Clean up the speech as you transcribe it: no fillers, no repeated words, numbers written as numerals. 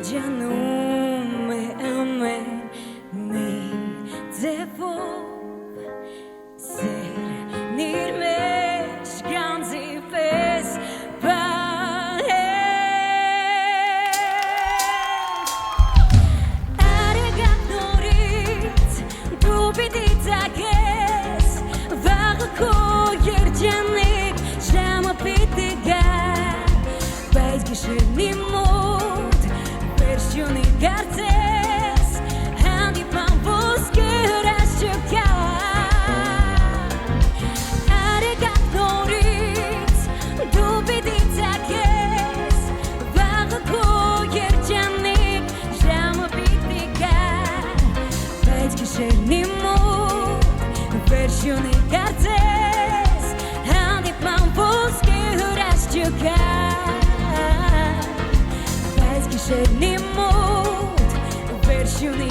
Ջանում է ամեն մի ձևով Սերն իր մեջ գանձի պես պահել Արեգակ նորից դու պիտի ծագես Վաղը քո երջանիկ ժամը պիտի գա Բայց գիշերնի մոտ վերջյունի կարծես Հանդիպան ոսկե հրաշ չկա Արեգակ նորից դու պիտի ծագես Վաղը քո երջանիկ ժամը պիտի գա Բայց գիշերնի մոտ վերջյունի կարծես Հանդիպան ոսկե հրաշ չկա Բայց գիշերնի մոտ վերջյունի